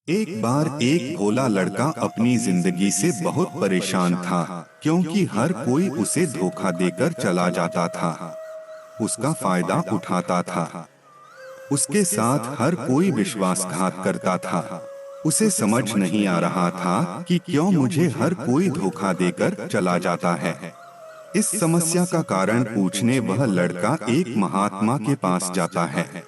एक बार एक भोला लड़का अपनी जिंदगी से बहुत परेशान था, क्योंकि हर कोई उसे धोखा देकर चला जाता था, उसका फायदा उठाता था। उसके साथ हर कोई विश्वासघात करता था। उसे समझ नहीं आ रहा था कि क्यों मुझे हर कोई धोखा देकर चला जाता है। इस समस्या का कारण पूछने वह लड़का एक महात्मा के पास जाता है।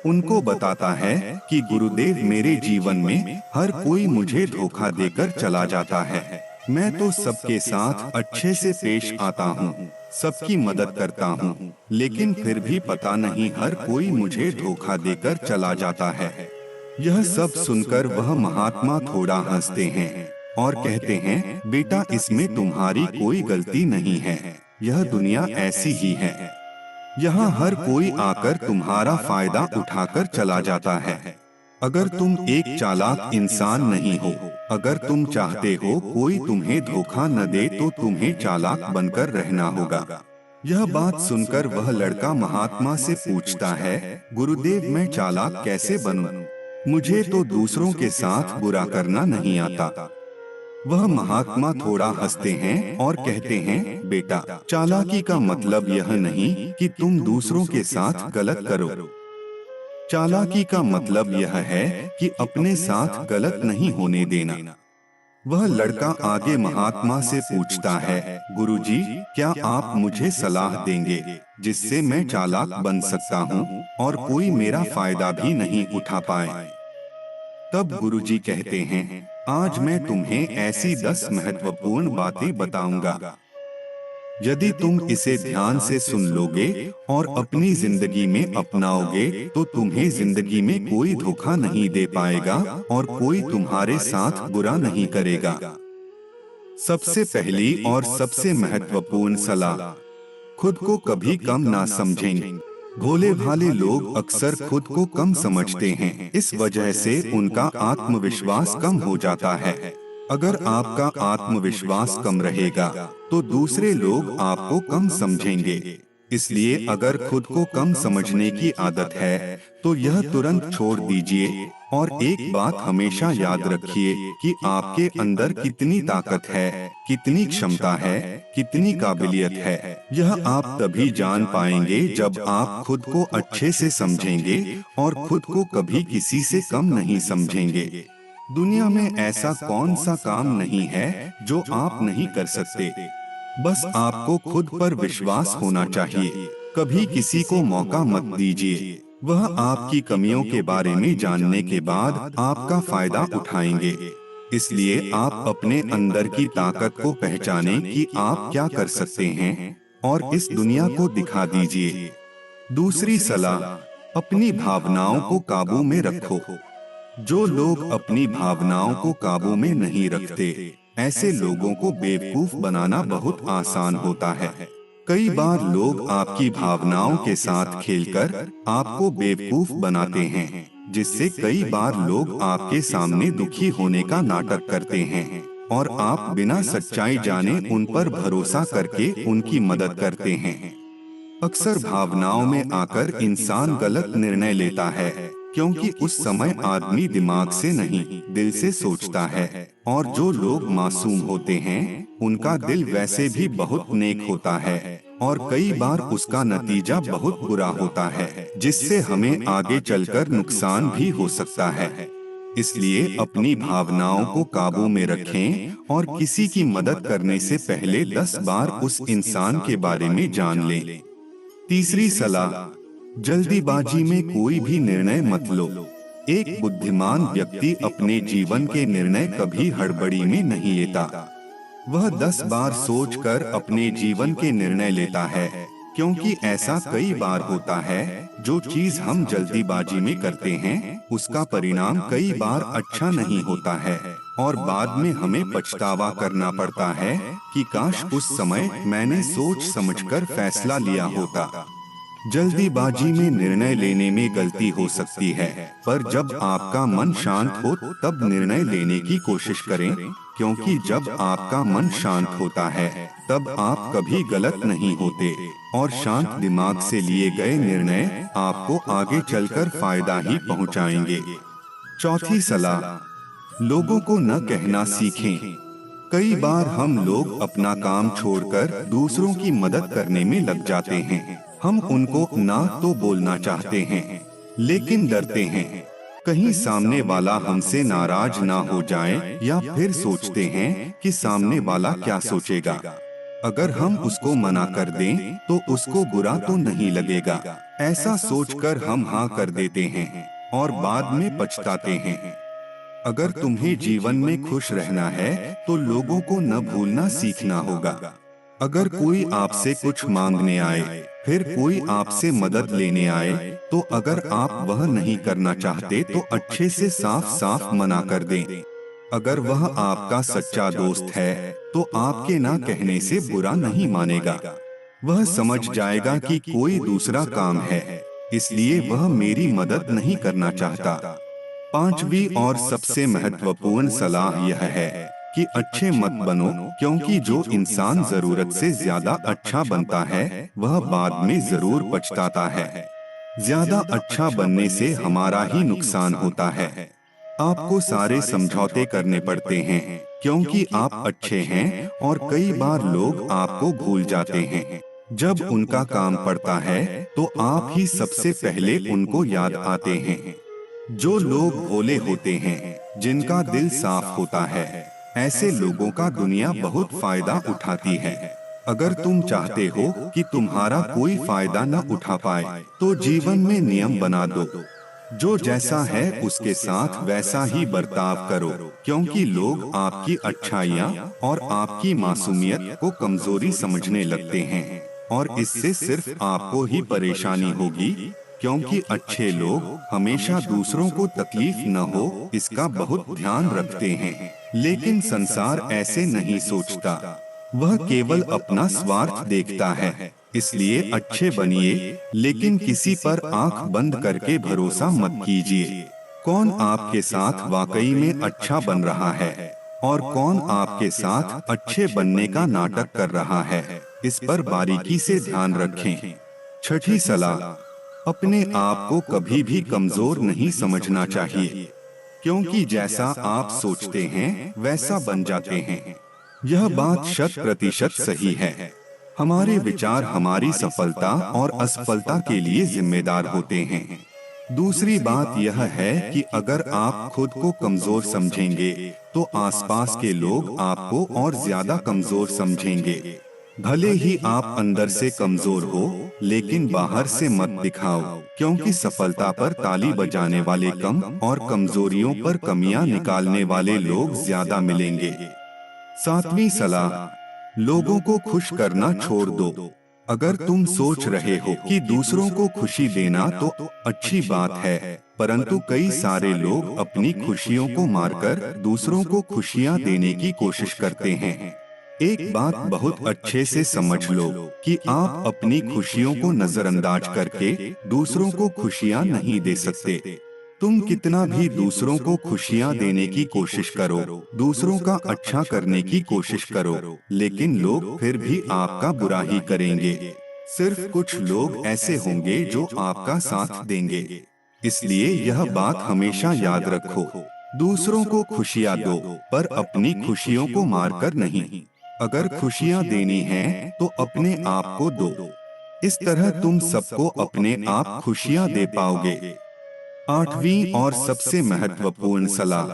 उनको बताता है कि गुरुदेव, मेरे जीवन में हर कोई मुझे धोखा देकर चला जाता है। मैं तो सबके साथ अच्छे से पेश आता हूँ, सबकी मदद करता हूँ, लेकिन फिर भी पता नहीं हर कोई मुझे धोखा देकर चला जाता है। यह सब सुनकर वह महात्मा थोड़ा हंसते हैं और कहते हैं, बेटा, इसमें तुम्हारी कोई गलती नहीं है, यह दुनिया ऐसी ही है। यहाँ हर कोई आकर तुम्हारा फायदा उठाकर चला जाता है। अगर तुम एक चालाक इंसान नहीं हो, अगर तुम चाहते हो कोई तुम्हें धोखा न दे, तो तुम्हें चालाक बनकर रहना होगा। यह बात सुनकर वह लड़का महात्मा से पूछता है, गुरुदेव, मैं चालाक कैसे बनूं? मुझे तो दूसरों के साथ बुरा करना नहीं आता। वह महात्मा थोड़ा हंसते हैं और कहते हैं, बेटा, चालाकी का मतलब यह नहीं कि तुम दूसरों के साथ गलत करो। चालाकी का मतलब यह है कि अपने साथ गलत नहीं होने देना। वह लड़का आगे महात्मा से पूछता है, गुरुजी, क्या आप मुझे सलाह देंगे जिससे मैं चालाक बन सकता हूँ और कोई मेरा फायदा भी नहीं उठा पाए? तब गुरुजी कहते हैं, आज मैं तुम्हें ऐसी 10 महत्वपूर्ण बातें बताऊंगा। यदि तुम इसे ध्यान से सुन लोगे और अपनी जिंदगी में अपनाओगे, तो तुम्हें जिंदगी में कोई धोखा नहीं दे पाएगा और कोई तुम्हारे साथ बुरा नहीं करेगा। सबसे पहली और सबसे महत्वपूर्ण सलाह, खुद को कभी कम ना समझें। भोले भाले लोग अक्सर खुद को कम समझते हैं, इस वजह से उनका आत्मविश्वास कम हो जाता है। अगर आपका आत्मविश्वास कम रहेगा, तो दूसरे लोग आपको कम समझेंगे। इसलिए अगर खुद को कम समझने की आदत है, तो यह तुरंत छोड़ दीजिए और एक बात हमेशा याद रखिए कि आपके अंदर कितनी ताकत है, कितनी क्षमता है, कितनी काबिलियत है। यह आप तभी जान पाएंगे जब आप खुद को अच्छे से समझेंगे और खुद को कभी किसी से कम नहीं समझेंगे। दुनिया में ऐसा कौन सा काम नहीं है जो आप नहीं कर सकते। बस आपको खुद पर विश्वास होना चाहिए। कभी किसी को मौका मत दीजिए। वह आपकी कमियों के बारे में जानने के बाद आपका फायदा उठाएंगे। इसलिए आप अपने अंदर की ताकत को पहचानें कि आप क्या कर सकते हैं और इस दुनिया को दिखा दीजिए। दूसरी सलाह, अपनी भावनाओं को काबू में रखो। जो लोग अपनी भावनाओं को काबू में नहीं रखते, ऐसे लोगों को बेवकूफ बनाना बहुत आसान होता है। कई बार लोग आपकी भावनाओं के साथ खेलकर आपको बेवकूफ बनाते हैं, जिससे कई बार लोग आपके सामने दुखी होने का नाटक करते हैं और आप बिना सच्चाई जाने उन पर भरोसा करके उनकी मदद करते हैं। अक्सर भावनाओं में आकर इंसान गलत निर्णय लेता है, क्योंकि उस समय आदमी दिमाग से नहीं, दिल से सोचता है। और जो लोग मासूम होते हैं, उनका दिल वैसे भी बहुत नेक होता है और कई बार उसका नतीजा बहुत बुरा होता है, जिससे हमें आगे चलकर नुकसान भी हो सकता है। इसलिए अपनी भावनाओं को काबू में रखें और किसी की मदद करने से पहले 10 बार उस इंसान के बारे में जान लें। तीसरी सलाह, जल्दीबाजी में कोई भी निर्णय मत लो। एक बुद्धिमान व्यक्ति अपने जीवन के निर्णय कभी हड़बड़ी में नहीं लेता। वह 10 बार सोचकर अपने जीवन के निर्णय लेता है, क्योंकि ऐसा कई बार होता है, जो चीज हम जल्दीबाजी में करते हैं, उसका परिणाम कई बार अच्छा नहीं होता है और बाद में हमें पछतावा करना पड़ता है कि काश उस समय मैंने सोच समझकर फैसला लिया होता। जल्दीबाजी में निर्णय लेने में गलती हो सकती है, पर जब आपका मन शांत हो तब निर्णय लेने की कोशिश करें, क्योंकि जब आपका मन शांत होता है तब आप कभी गलत नहीं होते और शांत दिमाग से लिए गए निर्णय आपको आगे चलकर फायदा ही पहुंचाएंगे। चौथी सलाह, लोगों को न कहना सीखें। कई बार हम लोग अपना काम छोड़कर दूसरों की मदद करने में लग जाते हैं। हम उनको ना तो बोलना चाहते हैं, लेकिन डरते हैं कहीं सामने वाला हमसे नाराज ना हो जाए, या फिर सोचते हैं कि सामने वाला क्या सोचेगा। अगर हम उसको मना कर दें तो उसको बुरा तो नहीं लगेगा। ऐसा सोचकर हम हाँ कर देते हैं और बाद में पछताते हैं। अगर तुम्हें जीवन में खुश रहना है तो लोगों को न भूलना सीखना होगा। अगर कोई आपसे कुछ मांगने आए, फिर कोई आपसे मदद लेने आए, तो अगर आप वह नहीं करना चाहते तो अच्छे से साफ साफ मना कर दें। अगर वह आपका सच्चा दोस्त है तो आपके ना कहने से बुरा नहीं मानेगा। वह समझ जाएगा कि कोई दूसरा काम है, इसलिए वह मेरी मदद नहीं करना चाहता। पांचवी और सबसे महत्वपूर्ण सलाह यह है कि अच्छे मत बनो, क्योंकि जो इंसान जरूरत से ज्यादा अच्छा बनता है वह बाद में जरूर पछताता है। ज्यादा अच्छा बनने से हमारा ही नुकसान होता है। आपको सारे समझौते करने पड़ते हैं क्योंकि आप अच्छे हैं, और कई बार लोग आपको भूल जाते हैं। जब उनका काम पड़ता है तो आप ही सबसे पहले उनको याद आते हैं। जो लोग भोले होते हैं, जिनका दिल साफ होता है, ऐसे लोगों का दुनिया बहुत फायदा उठाती है। अगर तुम चाहते हो कि तुम्हारा कोई फायदा न उठा पाए, तो जीवन में नियम बना दो। जो जैसा है उसके साथ वैसा ही बर्ताव करो, क्योंकि लोग आपकी अच्छाइयाँ और आपकी मासूमियत को कमजोरी समझने लगते हैं, और इससे सिर्फ आपको ही परेशानी होगी, क्योंकि अच्छे लोग हमेशा दूसरों को तकलीफ न हो इसका बहुत ध्यान रखते हैं। लेकिन संसार ऐसे नहीं सोचता, वह केवल अपना स्वार्थ देखता है। इसलिए अच्छे बनिए, लेकिन किसी पर आंख बंद करके भरोसा मत कीजिए। कौन आपके साथ वाकई में अच्छा बन रहा है और कौन आपके साथ अच्छे बनने का नाटक कर रहा है, इस पर बारीकी से ध्यान रखें। छठी सलाह, अपने आप को कभी भी कमजोर नहीं समझना चाहिए, क्योंकि जैसा आप सोचते हैं वैसा बन जाते हैं। यह बात 100% सही है। हमारे विचार हमारी सफलता और असफलता के लिए जिम्मेदार होते हैं। दूसरी बात यह है कि अगर आप खुद को कमजोर समझेंगे तो आसपास के लोग आपको और ज्यादा कमजोर समझेंगे। भले ही आप अंदर से कमजोर हो, लेकिन बाहर से मत दिखाओ, क्योंकि सफलता पर ताली बजाने वाले कम और कमजोरियों पर कमियां निकालने वाले लोग ज्यादा मिलेंगे। सातवीं सलाह, लोगों को खुश करना छोड़ दो। अगर तुम सोच रहे हो कि दूसरों को खुशी देना तो अच्छी बात है, परंतु कई सारे लोग अपनी खुशियों को मारकर दूसरों को खुशियां देने की कोशिश करते हैं। एक बात बहुत अच्छे से समझ लो कि आप अपनी खुशियों को नजरअंदाज करके दूसरों को खुशियां नहीं दे सकते। तुम कितना भी दूसरों को खुशियां देने की कोशिश करो, दूसरों का अच्छा करने की कोशिश करो, लेकिन लोग फिर भी आपका बुरा ही करेंगे। सिर्फ कुछ लोग ऐसे होंगे जो आपका साथ देंगे। इसलिए यह बात हमेशा याद रखो, दूसरों को खुशियां दो, पर अपनी खुशियों को मारकर नहीं। अगर खुशियां देनी हैं, तो अपने आप को दो। इस तरह तुम सबको अपने आप खुशियां दे पाओगे। आठवीं और सबसे महत्वपूर्ण सलाह,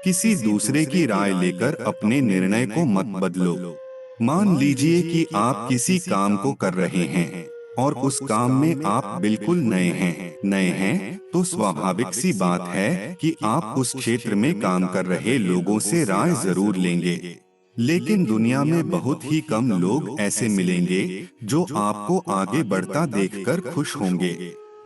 किसी दूसरे की राय लेकर अपने निर्णय को मत बदलो। मान लीजिए कि आप किसी काम को कर रहे हैं और उस काम में आप बिल्कुल नए हैं, तो स्वाभाविक सी बात है कि आप उस क्षेत्र में काम कर रहे लोगों से राय जरूर लेंगे। लेकिन दुनिया में बहुत ही कम लोग ऐसे मिलेंगे जो आपको आगे बढ़ता देखकर खुश होंगे।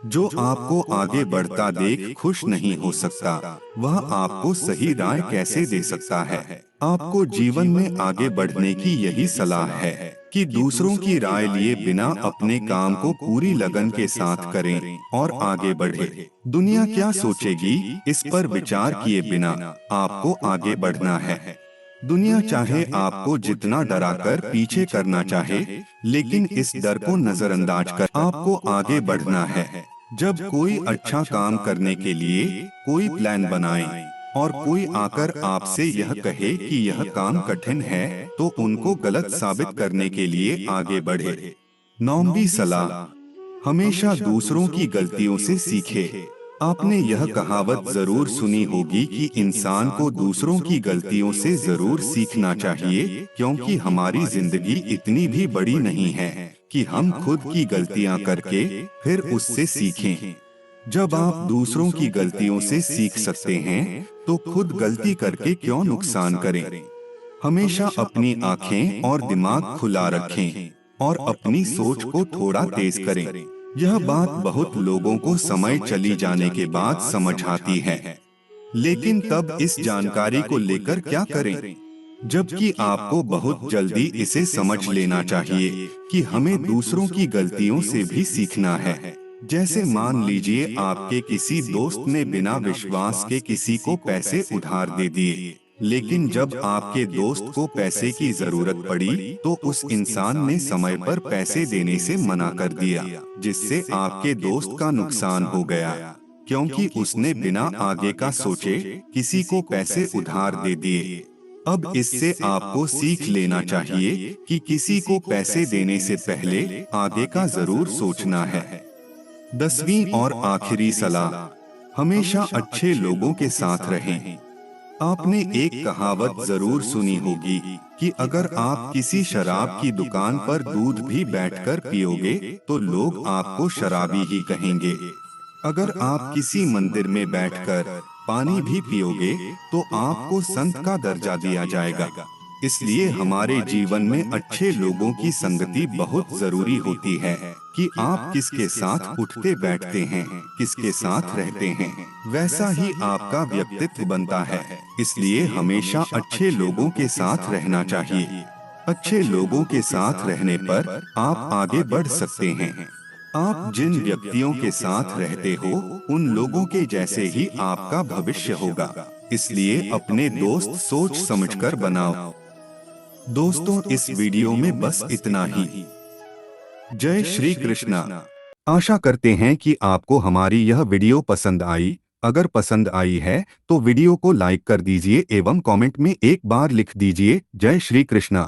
जो आपको आगे बढ़ता देख खुश नहीं हो सकता, वह आपको सही राय कैसे दे सकता है। आपको जीवन में आगे बढ़ने की यही सलाह है कि दूसरों की राय लिए बिना अपने काम को पूरी लगन के साथ करें और आगे बढ़े। दुनिया क्या सोचेगी, इस पर विचार किए बिना आपको आगे बढ़ना है। दुनिया चाहे आपको जितना डराकर पीछे करना चाहे, लेकिन इस डर को नजरअंदाज कर आपको आगे बढ़ना है। जब कोई अच्छा काम करने के लिए कोई प्लान बनाए और कोई आकर आपसे यह कहे कि यह काम कठिन है, तो उनको गलत साबित करने के लिए आगे बढ़े। 9वीं सलाह, हमेशा दूसरों की गलतियों से सीखे। आपने यह कहावत जरूर सुनी होगी कि इंसान को दूसरों की गलतियों से जरूर सीखना चाहिए, क्योंकि हमारी जिंदगी इतनी भी बड़ी नहीं है कि हम खुद की गलतियां करके फिर उससे सीखें। जब आप दूसरों की गलतियों से सीख सकते हैं, तो खुद गलती करके क्यों नुकसान करें। हमेशा अपनी आंखें और दिमाग खुला रखें और अपनी सोच को थोड़ा तेज करें। यह बात बहुत लोगों को समय चली जाने के बाद समझ आती है, लेकिन तब इस जानकारी को लेकर क्या करें, जबकि आपको बहुत जल्दी इसे समझ लेना चाहिए कि हमें दूसरों की गलतियों से भी सीखना है। जैसे मान लीजिए आपके किसी दोस्त ने बिना विश्वास के किसी को पैसे उधार दे दिए, लेकिन जब आपके दोस्त को पैसे की जरूरत पड़ी तो उस इंसान ने समय पर पैसे देने से मना कर दिया, जिससे आपके दोस्त का नुकसान हो गया, क्योंकि उसने बिना आगे का सोचे किसी को पैसे उधार दे दिए। अब इससे आपको सीख लेना चाहिए कि किसी को पैसे देने से पहले आगे का जरूर सोचना है। 10वीं और आखिरी सलाह, हमेशा अच्छे लोगों के साथ रहें। आपने एक कहावत जरूर सुनी होगी कि अगर आप किसी शराब की दुकान पर दूध भी बैठकर पियोगे तो लोग आपको शराबी ही कहेंगे। अगर आप किसी मंदिर में बैठकर पानी भी पियोगे तो आपको संत का दर्जा दिया जाएगा। इसलिए हमारे जीवन में अच्छे लोगों की संगति बहुत जरूरी होती है कि आप किसके साथ उठते बैठते हैं, किसके साथ रहते हैं, वैसा ही आपका व्यक्तित्व बनता है। इसलिए हमेशा अच्छे लोगों के साथ रहना चाहिए। अच्छे लोगों के साथ रहने पर आप आगे बढ़ सकते हैं। आप जिन व्यक्तियों के साथ रहते हो उन लोगों के जैसे ही आपका भविष्य होगा। इसलिए अपने दोस्त सोच समझकर बनाओ। दोस्तों, इस वीडियो में बस इतना ही। जय श्री कृष्णा। आशा करते हैं कि आपको हमारी यह वीडियो पसंद आई। अगर पसंद आई है तो वीडियो को लाइक कर दीजिए एवं कमेंट में एक बार लिख दीजिए जय श्री कृष्णा।